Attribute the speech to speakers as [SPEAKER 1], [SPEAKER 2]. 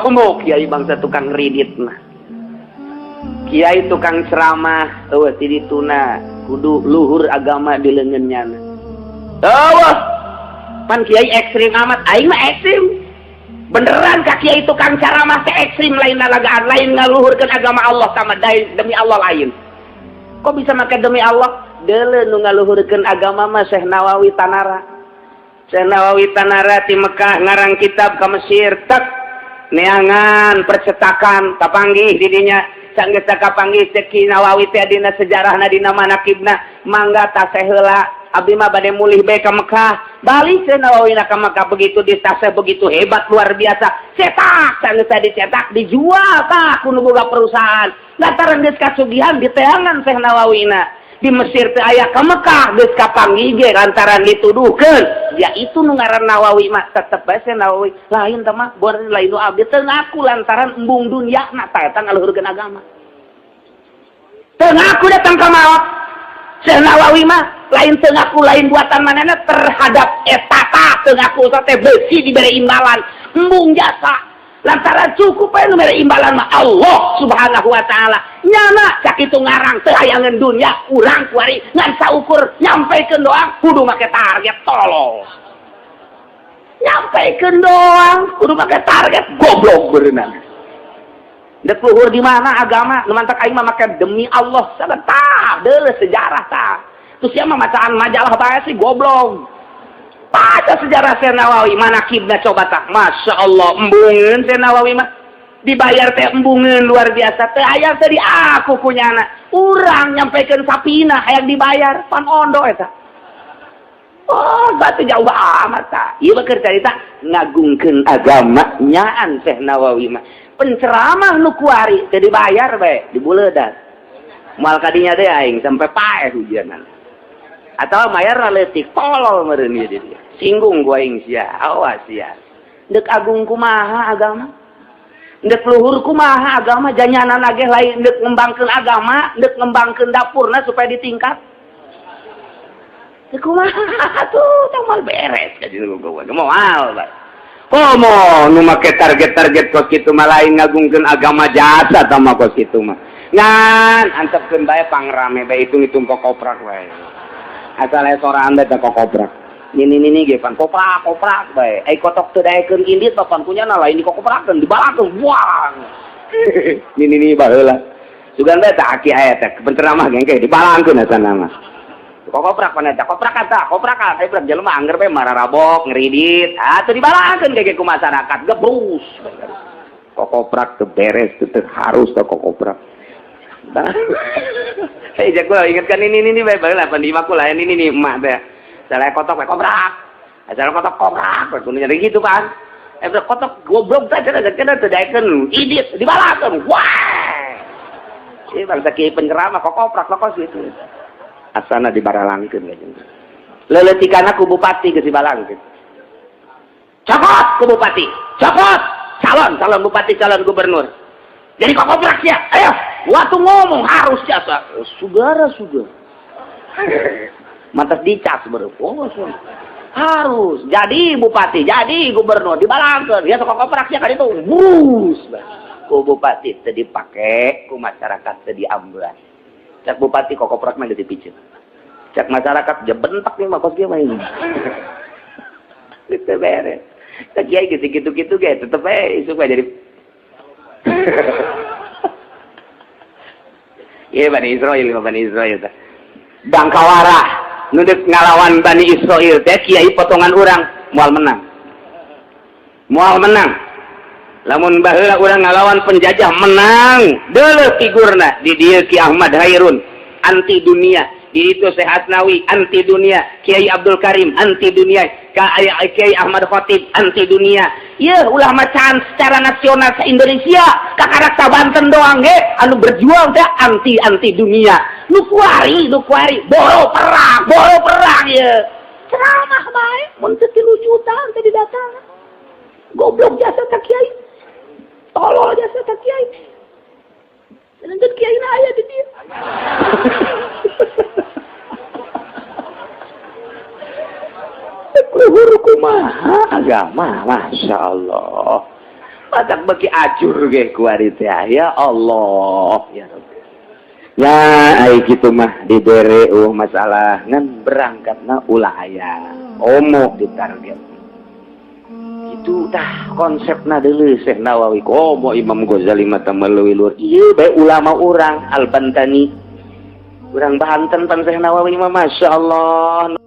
[SPEAKER 1] Komo kiai bangsa tukang ridit mah. Kiai tukang ceramah, eueuh ti dituna kudu luhur agama di leungeunnya. Eueuh. Pan kiai ekstrim amat, aing mah ekstrim. Beneran ka kiai tukang ceramah teh ekstrim lain nalagaan, lain ngaluhurkeun agama Allah sama demi Allah lain. Kok bisa make demi Allah? Deuleu nu ngaluhurkeun agama mah Syekh Nawawi Tanara. Syekh Nawawi Tanara ti Mekah ngarang kitab ka Mesir tek neangan percetakan kapanggih di dinya sanggeus kapanggih cek Nawawi teh dina sejarahna dina manaqibna mangga taseh heula abdi mah bade mulih bae ka Mekah balik Syekh Nawawi ka Mekah begitu ditaseh begitu hebat luar biasa cetak sanggeus dicetak dijual tah ku nu boga perusahaan lantaran geus kasugihan diteangan Syekh Nawawina di Mesir teh aya ka Mekah geus kapanggih ge lantaran dituduhkeun ya itu nu ngaran Nawawi mah tetep bae Syekh Nawawi lain teh mah bor lain nu abdi teh ngaku lantaran embung dunyana tah eta ngaluhurkeun agama teu ngaku datang ka maot Syekh Nawawi mah lain teu ngaku lain buatan manehna terhadap eta tah teu ngaku teh beusi dibere imbalan embung jasa lantaran cukup aja nu mere imbalan mah Allah Subhanahu wa taala nyana cak itu ngarang teu hayangeun dunya urang kuari ngan saukur nyampekeun doang kudu make target tolol nyampekeun doang kudu make target goblok beunang dek luhur di mana agama nu mantak aing mah make demi Allah sabentar deuleu sejarah tah terus sia mah macaan majalah bae sih goblok baca sejarah Syekh Nawawi manaqibna coba tak Masya Allah embungeun Syekh Nawawi mah dibayar teh embungeun luar biasa teh aya teh di aku punyana urang nyampekeun sapina hayang dibayar pan ondo eta oh batu jauh amat tah ieu mah keur carita ngagungkeun agama nyaan Syekh Nawawi mah penceramah nu kuari teh dibayar bae dibuleudan moal kadinya teh aing sampai paeh hujanan atau mayar leutik tolol meureun ieu dia singgung gua aing sia awas sia deuk agung kumaha agama deuk luhur kumaha agama janyananage lain deuk ngembangkeun agama deuk ngembangkeun dapurna supaya ditingkat deuk kumaha tuh tong mal beres ka jeung gua moal bae komo nu make target-target kos kitu mah lain ngagungkeun agama jasa tah mah kos kitu mah ngan antepkeun bae pangrame bae hitung-hitung kokoprak bae asal sorangan bae teh kokoprak nini ge pan koprak bae ai kotok teu daekeun indit papan kunyana lain dikokoprakeun dibalakeun buang nini baheula sugan bae teh aki aya teh penceramah gengke dibalangkeun asana mah kokoprak pan eta koprak ai berat jelema angger bae mararabok ngeridit teu dibalangkeun ge ku masyarakat gebrus kokoprak teu beres teu harus teh kokoprak hei jago ingatkan ini bae baheula pan di maku lain ini emak teh salah kotok bae koprak salah kotok koprak kudu nyari gitu kan kotok goblok teh cenah teu daekeun idit dibalakeun wah ieu bangsa kieu penceramah kokoprak kos gitu asana dibaralangkeun we jeung leuleutikana ku bupati geus dibalangkeun cokot ku bupati cokot calon bupati calon gubernur jadi kokoprak sia ayo waktu ngomong harus jasa sudara mantas dicas baru harus jadi bupati jadi gubernur dibalangkeun ya kokoprak sia ka ditu bus ku bupati teu dipake ku masyarakat teu diambah cak bupati kokoprak mah dipiceun cak masyarakat je bentak nih mah kos kieu mah ini teu beres cak kiai gitu-gitu ge tetep we isuk we jadi iya Bani Israel teh Bangkawara nu deuk ngalawan Bani Israel teh kiai potongan urang moal menang lamun baheula urang ngalawan penjajah menang deuleu figurna di dieu Ki Ahmad Hairun anti dunia di itu Syekh Asnawi anti dunia Kiai Abdul Karim anti dunia Kiai Ahmad Khatib anti dunia ieu ulah macan secara nasional se Indonesia kakarak Banten doang ge anu berjuang teh anti dunia nu kuari boro perang ieu ceramah bae mun teu 3 juta teh didatang goblok jasa ka kiai tolol jasa ka kiai lanjut kiai na aya di dieu luhur kumaha agama Masya Allah Padak bagi acur ge kuarit ya Allah ya Rabbi. Ya ai kitu mah dibere masalah ngan berangkatna ulah aya omo ditarget. Itu tah konsepna deuleu Syekh Nawawi komo Imam Ghazali mah teh meuleuwi luar. Ieu bae ulama urang Al-Bantani. Urang Banten pan Syekh Nawawi mah masyaallah